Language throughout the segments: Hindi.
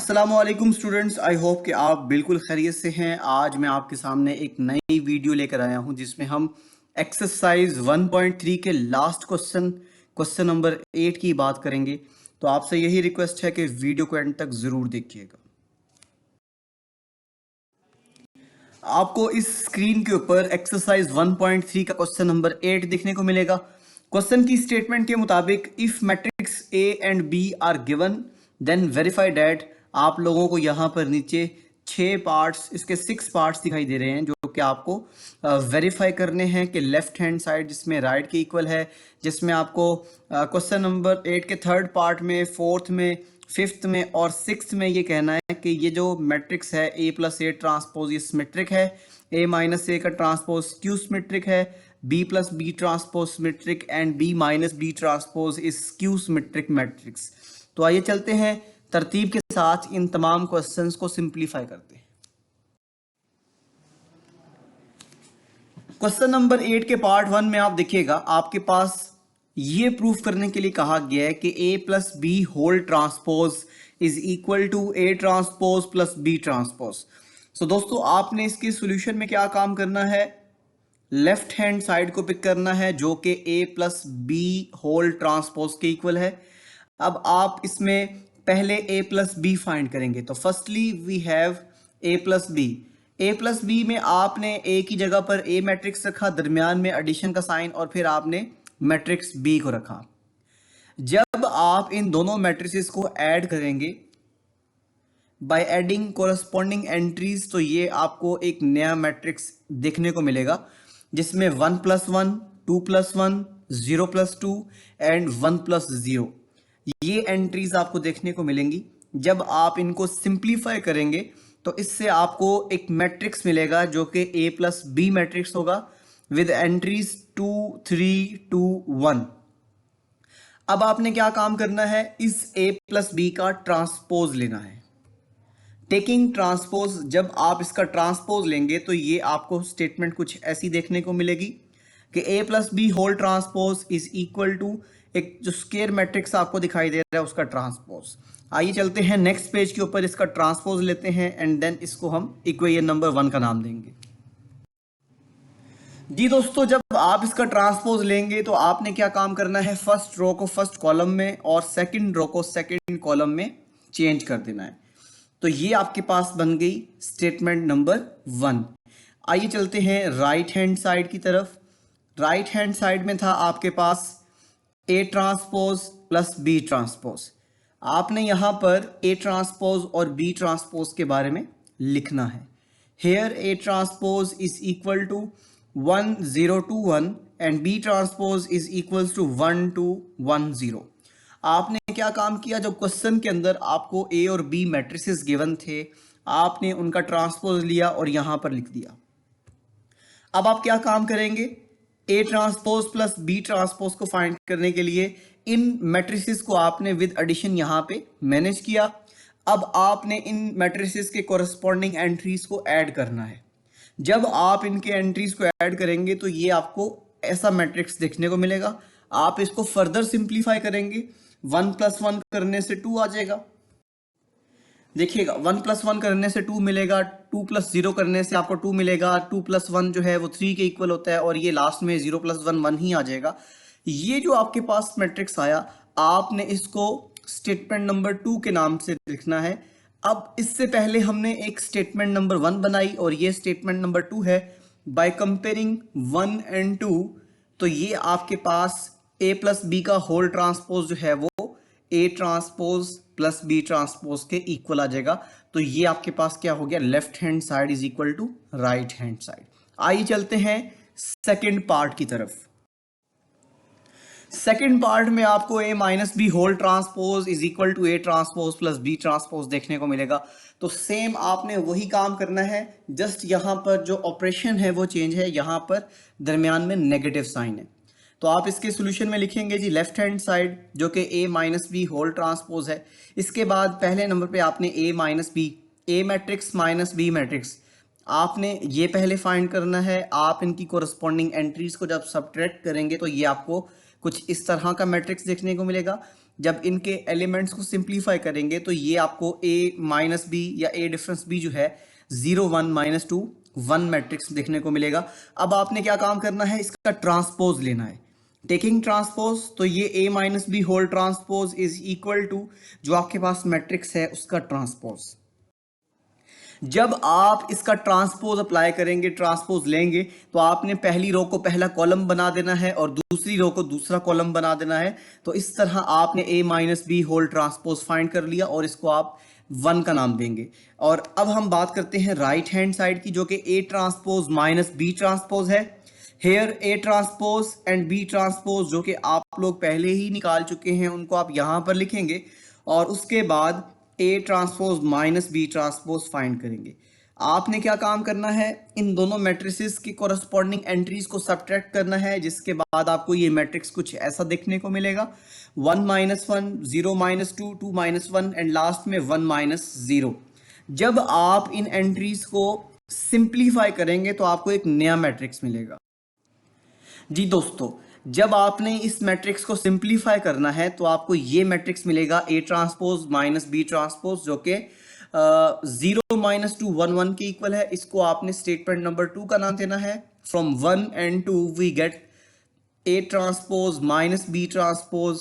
अस्सलामुअलैकुम स्टूडेंट्स, आई होप कि आप बिल्कुल खैरियत से हैं। आज मैं आपके सामने एक नई वीडियो लेकर आया हूं जिसमें हम एक्सरसाइज 1.3 के लास्ट क्वेश्चन नंबर 8 की बात करेंगे। तो आपसे यही रिक्वेस्ट है कि वीडियो को एंड तक ज़रूर देखिएगा। आपको इस स्क्रीन के ऊपर एक्सरसाइज 1.3 का क्वेश्चन नंबर 8 देखने को मिलेगा। क्वेश्चन की स्टेटमेंट के मुताबिक if matrix A and B are given then verify that. आप लोगों को यहाँ पर नीचे 6 पार्ट्स, इसके 6 पार्ट्स दिखाई दे रहे हैं जो कि आपको वेरीफाई करने हैं कि लेफ्ट हैंड साइड जिसमें राइट के इक्वल है, जिसमें आपको क्वेश्चन नंबर 8 के थर्ड पार्ट में, फोर्थ में, फिफ्थ में और सिक्स्थ में ये कहना है कि ये जो मैट्रिक्स है ए प्लस ए ट्रांसपोज ये सिमेट्रिक है, ए माइनस ए का ट्रांसपोज स्क्यू सिमेट्रिक है, B plus B transpose symmetric and B minus B transpose is skew symmetric matrix. तो आइए चलते हैं तरतीब के साथ इन तमाम क्वेश्चंस को सिंप्लीफाई करते हैं। क्वेश्चन नंबर 8 के पार्ट 1 में आप देखिएगा, आपके पास ये प्रूफ करने के लिए कहा गया है कि a plus B whole transpose is equal to a transpose plus b transpose. So दोस्तों, आपने इसके सॉल्यूशन में क्या काम करना है, लेफ्ट हैंड साइड को पिक करना है जो कि a plus B whole transpose के इक्वल है। अब आप इसमें पहले a प्लस बी फाइंड करेंगे। तो firstly we have a plus B. A plus B में आपने ए की जगह पर ए मैट्रिक्स रखा, दरमियान में एडिशन का साइन, और फिर आपने मैट्रिक्स बी को रखा। जब आप इन दोनों मैट्रिसेस को ऐड करेंगे बाय एडिंग कोरस्पॉन्डिंग एंट्रीज, तो ये आपको एक नया मैट्रिक्स देखने को मिलेगा जिसमें 1 plus 1, 2 plus 1, 0 plus 2 and 1 plus 0 ये एंट्रीज आपको देखने को मिलेंगी। जब आप इनको सिंप्लीफाई करेंगे तो इससे आपको एक मैट्रिक्स मिलेगा जो कि ए प्लस बी मैट्रिक्स होगा विद एंट्रीज 2, 3, 2, 1। अब आपने क्या काम करना है, इस ए प्लस बी का ट्रांसपोज लेना है। टेकिंग ट्रांसपोज, जब आप इसका ट्रांसपोज लेंगे तो ये आपको स्टेटमेंट कुछ ऐसी देखने को मिलेगी कि A plus B whole transpose is equal to एक जो स्क्वायर मैट्रिक्स आपको दिखाई दे रहा है उसका ट्रांसपोज। आइए चलते हैं नेक्स्ट पेज के ऊपर, इसका ट्रांसपोज लेते हैं एंड देन इसको हम इक्वेशन नंबर 1 का नाम देंगे। जी दोस्तों, जब आप इसका ट्रांसपोज लेंगे तो आपने क्या काम करना है, फर्स्ट रो को फर्स्ट कॉलम में और सेकंड रो को सेकंड कॉलम में चेंज कर देना है। तो ये आपके पास बन गई स्टेटमेंट नंबर 1। आइए चलते हैं राइट हैंड साइड की तरफ। राइट हैंड साइड में था आपके पास A transpose plus B transpose. आपने यहां पर ए ट्रांसपोज और बी ट्रांसपोज के बारे में लिखना है। Here A transpose is equal to 1, 0, 2, 1 and B transpose is equal to 1, 2, 1, 0। आपने क्या काम किया, जो क्वेश्चन के अंदर आपको ए और बी मैट्रिसेस गिवन थे, आपने उनका ट्रांसपोज लिया और यहां पर लिख दिया। अब आप क्या काम करेंगे, A transpose plus B transpose को फाइंड करने के लिए इन मैट्रिसेस को आपने विद एडिशन यहां पे मैनेज किया। अब आपने इन मैट्रिसेस के कोरस्पॉन्डिंग एंट्रीज को ऐड करना है। जब आप इनके एंट्रीज को ऐड करेंगे तो ये आपको ऐसा मैट्रिक्स देखने को मिलेगा। आप इसको फर्दर सिंप्लीफाई करेंगे, 1 प्लस 1 करने से 2 आ जाएगा। देखिएगा, 1 प्लस 1 करने से 2 मिलेगा, 2 प्लस 0 करने से आपको 2 मिलेगा, 2 प्लस 1 जो है वो 3 के इक्वल होता है और ये लास्ट में 0 प्लस 1 1 ही आ जाएगा। ये जो आपके पास मैट्रिक्स आया, आपने इसको स्टेटमेंट नंबर 2 के नाम से लिखना है। अब इससे पहले हमने एक स्टेटमेंट नंबर 1 बनाई और ये स्टेटमेंट नंबर 2 है। बाय कंपेयरिंग 1 एंड 2, तो ये आपके पास ए प्लस बी का होल ट्रांसपोज जो है वो A transpose plus B transpose के इक्वल आ जाएगा। तो ये आपके पास क्या हो गया, left hand side is equal to right hand side. आइए चलते हैं सेकंड पार्ट की तरफ। सेकंड पार्ट में आपको A minus B whole transpose is equal to A transpose plus B transpose देखने को मिलेगा। तो सेम आपने वही काम करना है, जस्ट यहां पर जो ऑपरेशन है वो चेंज है, यहां पर दरमियान में नेगेटिव साइन है। तो आप इसके सॉल्यूशन में लिखेंगे जी लेफ्ट हैंड साइड जो कि A minus B whole transpose है। इसके बाद पहले नंबर पे आपने ए माइनस बी, ए मैट्रिक्स माइनस बी मैट्रिक्स, आपने ये पहले फाइंड करना है। आप इनकी कोरस्पॉन्डिंग एंट्रीज को जब सब्ट्रैक्ट करेंगे तो ये आपको कुछ इस तरह का मैट्रिक्स देखने को मिलेगा। जब इनके एलिमेंट्स को सिंप्लीफाई करेंगे तो ये आपको a माइनस बी या a डिफरेंस b जो है 0 1 माइनस 2 1 मैट्रिक्स देखने को मिलेगा। अब आपने क्या काम करना है, इसका ट्रांसपोज लेना है। टेकिंग ट्रांसपोज, तो ये a minus B whole transpose is equal to जो आपके पास मैट्रिक्स है उसका ट्रांसपोज। जब आप इसका ट्रांसपोज अप्लाई करेंगे, ट्रांसपोज लेंगे, तो आपने पहली रो को पहला कॉलम बना देना है और दूसरी रो को दूसरा कॉलम बना देना है। तो इस तरह आपने a minus B whole transpose find कर लिया और इसको आप 1 का नाम देंगे। और अब हम बात करते हैं राइट हैंड साइड की, जो कि a transpose minus B transpose है। Here a transpose and b transpose जो कि आप लोग पहले ही निकाल चुके हैं, उनको आप यहां पर लिखेंगे और उसके बाद a transpose minus B transpose find करेंगे। आपने क्या काम करना है, इन दोनों मैट्रिसेस की कोरस्पॉन्डिंग एंट्रीज को सब्ट्रैक्ट करना है, जिसके बाद आपको ये मैट्रिक्स कुछ ऐसा देखने को मिलेगा 1 minus 1 0 minus 2 2 minus 1 and last में 1 माइनस 0। जब आप इन एंट्रीज को सिंप्लीफाई करेंगे तो आपको एक नया मैट्रिक्स मिलेगा। जी दोस्तों, जब आपने इस मैट्रिक्स को सिंप्लीफाई करना है तो आपको ये मैट्रिक्स मिलेगा a transpose minus B transpose, जो कि 0 माइनस 2 1 1 के इक्वल है। इसको आपने स्टेटमेंट नंबर 2 का नाम देना है। From 1 and 2 we get a transpose minus B transpose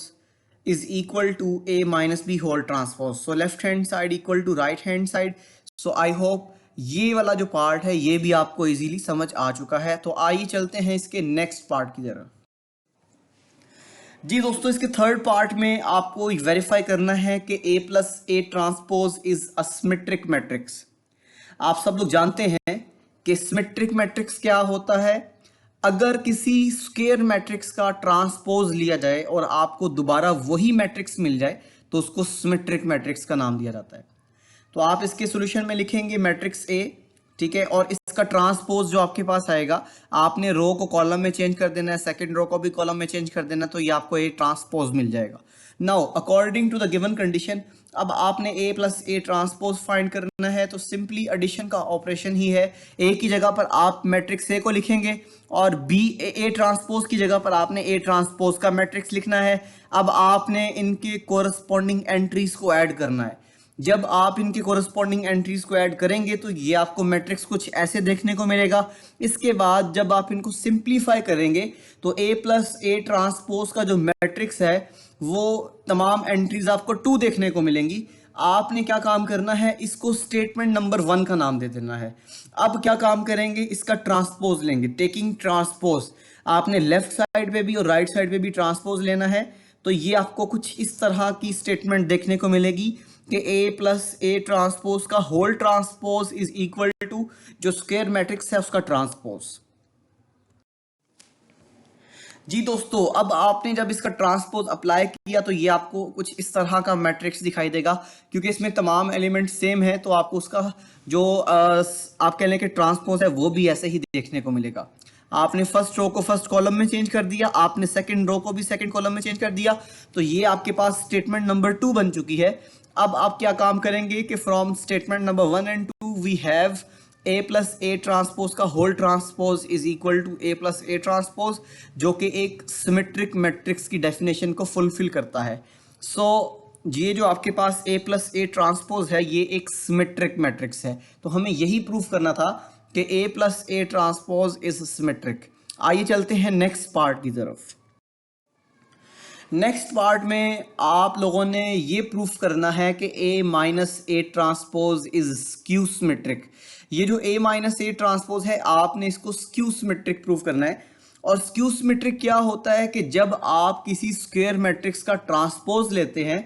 is equal to a minus B whole transpose. So left hand side equal to right hand side. So I hope ये वाला जो पार्ट है ये भी आपको इजीली समझ आ चुका है। तो आइए चलते हैं इसके नेक्स्ट पार्ट की तरफ। जी दोस्तों, इसके थर्ड पार्ट में आपको वेरीफाई करना है कि a plus A transpose is a symmetric matrix. आप सब लोग जानते हैं कि सिमेट्रिक मैट्रिक्स क्या होता है। अगर किसी स्क्वायर मैट्रिक्स का ट्रांसपोज लिया जाए और आपको दोबारा वही मैट्रिक्स मिल जाए तो उसको सिमेट्रिक मैट्रिक्स का नाम दिया जाता है। तो आप इसके सॉल्यूशन में लिखेंगे मैट्रिक्स ए, ठीक है, और इसका ट्रांसपोज जो आपके पास आएगा, आपने रो को कॉलम में चेंज कर देना है, सेकंड रो को भी कॉलम में चेंज कर देना, तो ये आपको ए ट्रांसपोज मिल जाएगा। Now according to the given condition, अब आपने A plus A transpose find करना है। तो सिंपली एडिशन का ऑपरेशन ही है। ए की जगह पर आप मैट्रिक्स ए को लिखेंगे और बी ए ट्रांसपोज की जगह पर आपने ए ट्रांसपोज का मैट्रिक्स लिखना है। अब आपने इनके कोरस्पॉन्डिंग एंट्रीज को ऐड करना है। जब आप इनके कोरस्पॉन्डिंग एंट्रीज को ऐड करेंगे तो ये आपको मैट्रिक्स कुछ ऐसे देखने को मिलेगा। इसके बाद जब आप इनको सिंप्लीफाई करेंगे तो a प्लस ए ट्रांसपोज का जो मैट्रिक्स है वो तमाम एंट्रीज आपको 2 देखने को मिलेंगी। आपने क्या काम करना है, इसको स्टेटमेंट नंबर 1 का नाम दे देना है। अब क्या काम करेंगे, इसका ट्रांसपोज लेंगे। टेकिंग ट्रांसपोज, आपने लेफ्ट साइड पे भी और राइट साइड पे भी ट्रांसपोज लेना है। तो ये आपको कुछ इस तरह की स्टेटमेंट देखने को मिलेगी कि a प्लस ए ट्रांसपोज का whole transpose is equal to जो स्क्वायर मैट्रिक्स है उसका ट्रांसपोज। जी दोस्तों, अब आपने जब इसका ट्रांसपोज अप्लाई किया तो ये आपको कुछ इस तरह का मैट्रिक्स दिखाई देगा। क्योंकि इसमें तमाम एलिमेंट सेम है तो आपको उसका जो आप कह लें कि ट्रांसपोज है वो भी ऐसे ही देखने को मिलेगा। आपने फर्स्ट रो को फर्स्ट कॉलम में चेंज कर दिया, आपने सेकंड रो को भी सेकंड कॉलम में चेंज कर दिया, तो ये आपके पास स्टेटमेंट नंबर 2 बन चुकी है। अब आप क्या काम करेंगे कि from statement number 1 and 2 we have a plus A transpose का whole transpose is equal to a plus A transpose, जो कि एक सिमेट्रिक मैट्रिक्स की डेफिनेशन को फुलफिल करता है। सो ये जो आपके पास a प्लस ए ट्रांसपोज है ये एक सिमेट्रिक मैट्रिक्स है। तो हमें यही प्रूफ करना था कि a plus A transpose is symmetric. आइए चलते हैं नेक्स्ट पार्ट की तरफ। नेक्स्ट पार्ट में आप लोगों ने ये प्रूफ करना है कि a minus A transpose is skew symmetric. ये जो a माइनस ए ट्रांसपोज है आपने इसको स्क्यू सिमेट्रिक प्रूफ करना है। और स्क्यू सिमेट्रिक क्या होता है कि जब आप किसी स्क्वायर मैट्रिक्स का ट्रांसपोज लेते हैं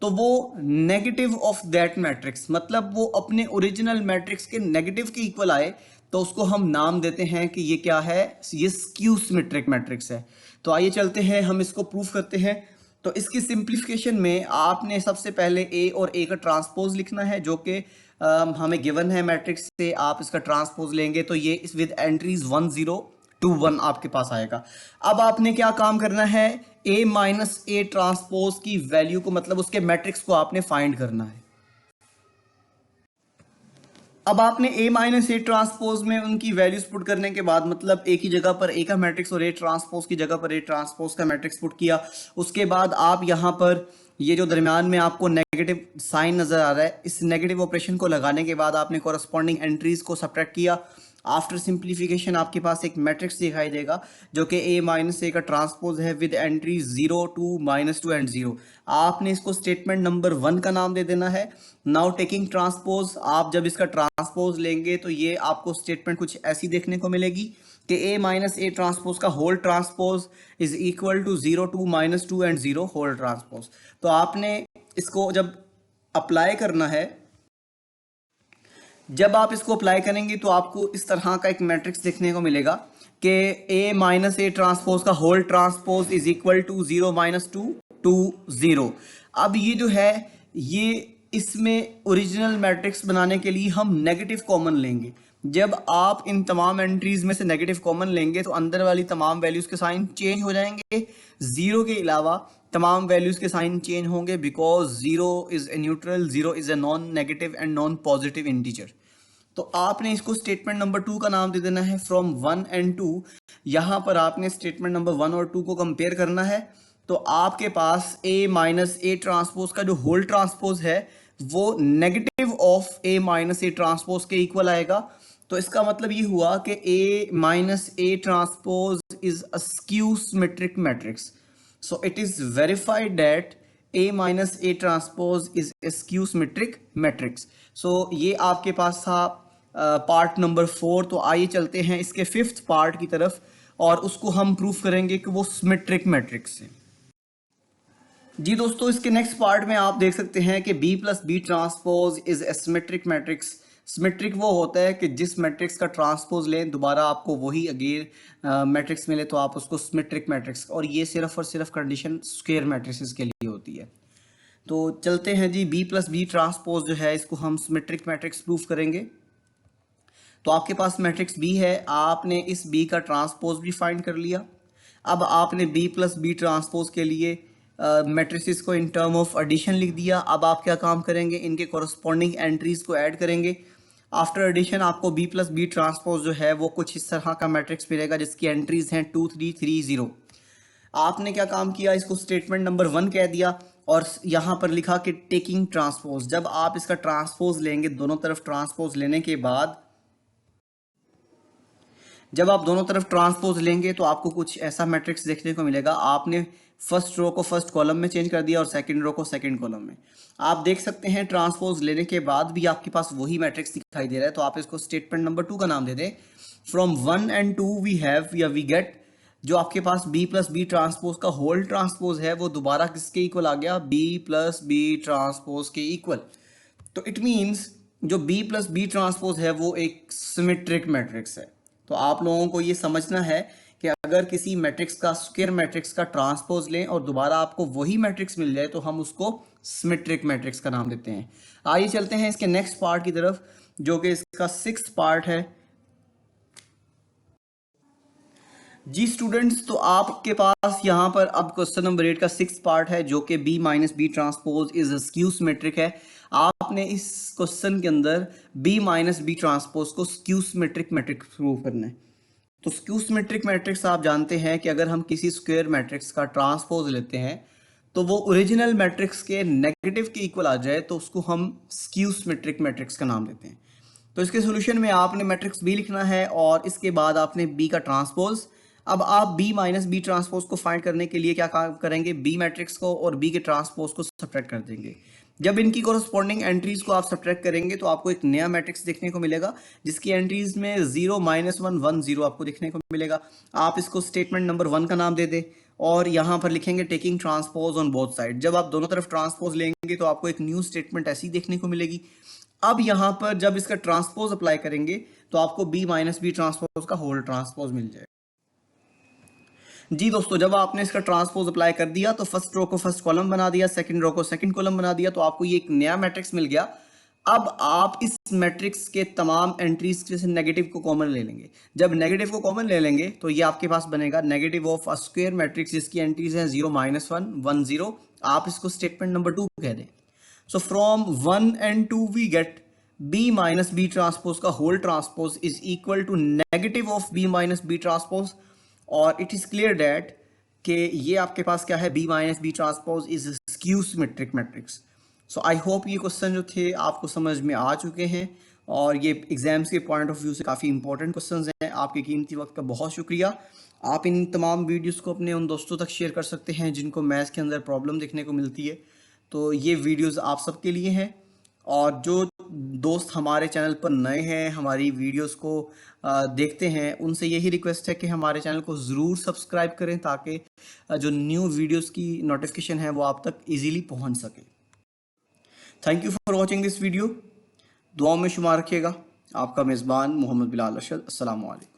तो वो नेगेटिव ऑफ दैट मैट्रिक्स, मतलब वो अपने ओरिजिनल मैट्रिक्स के नेगेटिव के इक्वल आए, तो उसको हम नाम देते हैं कि ये क्या है, ये स्क्यू सिमेट्रिक मैट्रिक्स है। तो आइए चलते हैं हम इसको प्रूफ करते हैं। तो इसकी सिंप्लीफिकेशन में आपने सबसे पहले a और a का ट्रांसपोज लिखना है, जो कि हमें गिवन है मैट्रिक्स से। आप इसका ट्रांसपोज लेंगे तो ये इस विद एंट्रीज 1 0 2 1 आपके पास आएगा। अब आपने क्या काम करना है, a माइनस ए ट्रांसपोज की वैल्यू को, मतलब उसके मैट्रिक्स को आपने फाइंड करना है। अब आपने ए माइनस ए ट्रांसपोज में उनकी वैल्यूज पुट करने के बाद, मतलब एक ही जगह पर ए का मैट्रिक्स और ए ट्रांसपोज की जगह पर ए ट्रांसपोज का मैट्रिक्स पुट किया, उसके बाद आप यहाँ पर ये जो दरमियान में आपको नेगेटिव साइन नजर आ रहा है, इस नेगेटिव ऑपरेशन को लगाने के बाद आपने कॉरस्पॉन्डिंग एंट्रीज को सब्ट्रैक्ट किया। आफ्टर सिंप्लीफिकेशन आपके पास एक मैट्रिक्स दिखाई देगा जो कि ए माइनस ए का ट्रांसपोज है विद एंट्री 0 2 -2 एंड 0। आपने इसको स्टेटमेंट नंबर 1 का नाम दे देना है। नाउ टेकिंग ट्रांसपोज, आप जब इसका ट्रांसपोज लेंगे तो ये आपको स्टेटमेंट कुछ ऐसी देखने को मिलेगी कि ए माइनस ए ट्रांसपोज का whole transpose is equal to 0 2 -2 and 0 whole transpose. तो आपने इसको जब अप्लाई करना है, जब आप इसको अप्लाई करेंगे तो आपको इस तरह का एक मैट्रिक्स देखने को मिलेगा कि ए माइनस ए ट्रांसपोज का whole transpose is equal to 0 -2 2 0। अब ये जो है, ये इसमें ओरिजिनल मैट्रिक्स बनाने के लिए हम नेगेटिव कॉमन लेंगे। जब आप इन तमाम एंट्रीज में से नेगेटिव कॉमन लेंगे तो अंदर वाली तमाम वैल्यूज के साइन चेंज हो जाएंगे। 0 के अलावा तमाम वैल्यूज के साइन चेंज होंगे because 0 is a neutral, 0 is a non negative and non positive integer. तो आपने इसको स्टेटमेंट नंबर 2 का नाम दे देना है फ्रॉम 1 एंड 2। यहाँ पर आपने स्टेटमेंट नंबर 1 और 2 को कंपेयर करना है। तो आपके पास ए माइनस ए ट्रांसपोज का जो होल ट्रांसपोज है वो negative of A minus A transpose के इक्वल आएगा। तो इसका मतलब ये हुआ कि A minus A transpose is a skew symmetric matrix. So it is verified that A minus A transpose is a skew symmetric matrix. So ये आपके पास था पार्ट नंबर 4। तो आइए चलते हैं इसके 5th पार्ट की तरफ और उसको हम प्रूफ करेंगे कि वो सिमेट्रिक मैट्रिक्स है। जी दोस्तों, इसके नेक्स्ट पार्ट में आप देख सकते हैं कि B plus B transpose is a symmetric matrix. Symmetric वो होता है कि जिस मैट्रिक्स का ट्रांसपोज लें दोबारा आपको वही अगेन मैट्रिक्स मिले तो आप उसको सिमेट्रिक मैट्रिक्स, और ये सिर्फ और सिर्फ कंडीशन स्क्वायर मैट्रिक्स के लिए होती है। तो चलते हैं जी, B प्लस बी ट्रांसपोज जो है इसको हम सिमेट्रिक मैट्रिक्स प्रूफ करेंगे। तो आपके पास मैट्रिक्स B है, आपने इस B का ट्रांसपोज भी फाइंड कर लिया। अब आपने B प्लस बी ट्रांसपोज के लिए मैट्रिसेस को इन टर्म ऑफ एडिशन लिख दिया। अब आप क्या काम करेंगे, इनके कॉरस्पॉन्डिंग एंट्रीज को ऐड करेंगे। आफ्टर एडिशन आपको B प्लस बी ट्रांसपोज जो है वो कुछ इस तरह का मैट्रिक्स मिलेगा जिसकी एंट्रीज हैं 2 3 3 0। आपने क्या काम किया, इसको स्टेटमेंट नंबर 1 कह दिया और यहाँ पर लिखा कि टेकिंग ट्रांसपोज। जब आप इसका ट्रांसपोज लेंगे, दोनों तरफ ट्रांसपोज लेने के बाद जब आप दोनों तरफ ट्रांसपोज लेंगे तो आपको कुछ ऐसा मैट्रिक्स देखने को मिलेगा। आपने फर्स्ट रो को फर्स्ट कॉलम में चेंज कर दिया और सेकंड रो को सेकंड कॉलम में। आप देख सकते हैं ट्रांसपोज लेने के बाद भी आपके पास वही मैट्रिक्स दिखाई दे रहा है। तो आप इसको स्टेटमेंट नंबर 2 का नाम दे दें। फ्रॉम 1 एंड 2 वी हैव या वी गेट, जो आपके पास B प्लस बी ट्रांसपोज का होल ट्रांसपोज है वो दोबारा किसके इक्वल आ गया, B प्लस बी ट्रांसपोज के इक्वल। तो इट मीन्स जो B प्लस बी ट्रांसपोज है वो एक सिमेट्रिक मैट्रिक्स है। तो आप लोगों को ये समझना है कि अगर किसी मैट्रिक्स का स्क्वायर मैट्रिक्स का ट्रांसपोज लें और दोबारा आपको वही मैट्रिक्स मिल जाए तो हम उसको सिमेट्रिक मैट्रिक्स का नाम देते हैं। आइए चलते हैं इसके नेक्स्ट पार्ट की तरफ जो कि इसका 6th पार्ट है। जी स्टूडेंट्स, तो आपके पास यहाँ पर अब क्वेश्चन नंबर 8 का 6th पार्ट है जो कि B minus B transpose is skew symmetric है। आपने इस क्वेश्चन के अंदर B माइनस बी ट्रांसपोज को स्क्यू सिमेट्रिक मैट्रिक्स प्रूव करना है। तो स्क्यू सिमेट्रिक मैट्रिक्स आप जानते हैं कि अगर हम किसी स्क्वायर मैट्रिक्स का ट्रांसपोज लेते हैं तो वो ओरिजिनल मैट्रिक्स के नेगेटिव के इक्वल आ जाए तो उसको हम स्क्यू सिमेट्रिक मैट्रिक्स का नाम देते हैं। तो इसके सोल्यूशन में आपने मैट्रिक्स B लिखना है और इसके बाद आपने B का ट्रांसपोज। अब आप B माइनस बी ट्रांसपोज को फाइंड करने के लिए क्या काम करेंगे, B मैट्रिक्स को और B के ट्रांसपोज को सब्ट्रैक्ट कर देंगे। जब इनकी कॉरस्पॉन्डिंग एंट्रीज को आप सब्ट्रैक्ट करेंगे तो आपको एक नया मैट्रिक्स देखने को मिलेगा जिसकी एंट्रीज में 0 -1 1 0 आपको देखने को मिलेगा। आप इसको स्टेटमेंट नंबर 1 का नाम दे दें और यहाँ पर लिखेंगे taking transpose on both side. जब आप दोनों तरफ ट्रांसपोज लेंगे तो आपको एक न्यू स्टेटमेंट ऐसी देखने को मिलेगी। अब यहाँ पर जब इसका ट्रांसपोज अप्लाई करेंगे तो आपको B माइनस बी ट्रांसपोज का होल ट्रांसपोज मिल जाएगा। जी दोस्तों, जब आपने इसका ट्रांसपोज अप्लाई कर दिया तो फर्स्ट रो को फर्स्ट कॉलम बना दिया, सेकंड रो को सेकंड कॉलम बना दिया, तो आपको ये एक नया मैट्रिक्स मिल गया। अब आप इस मैट्रिक्स के तमाम एंट्रीज से नेगेटिव को कॉमन ले लेंगे। जब नेगेटिव को कॉमन ले लेंगे तो ये आपके पास बनेगा negative of a square matrix जिसकी एंट्रीज हैं 0 -1 1 0। आप इसको स्टेटमेंट नंबर 2 कह दें। So from 1 and 2 we get B minus B transpose का whole transpose is equal to negative of B minus B transpose, और इट इज क्लियर दैट कि ये आपके पास क्या है, B minus B transpose is skew symmetric matrix. So I hope ये क्वेश्चन जो थे आपको समझ में आ चुके हैं, और ये एग्जाम्स के पॉइंट ऑफ व्यू से काफ़ी इंपॉर्टेंट क्वेश्चंस हैं। आपके कीमती वक्त का बहुत शुक्रिया। आप इन तमाम वीडियोस को अपने उन दोस्तों तक शेयर कर सकते हैं जिनको मैथ्स के अंदर प्रॉब्लम देखने को मिलती है। तो ये वीडियोस आप सबके लिए हैं, और जो दोस्त हमारे चैनल पर नए हैं, हमारी वीडियोस को देखते हैं, उनसे यही रिक्वेस्ट है कि हमारे चैनल को ज़रूर सब्सक्राइब करें, ताकि जो न्यू वीडियोस की नोटिफिकेशन है वो आप तक इजीली पहुंच सके। Thank you for watching this video. दुआओं में शुमार रखिएगा। आपका मेज़बान मोहम्मद बिलाल अरशद। अस्सलाम वालेकुम।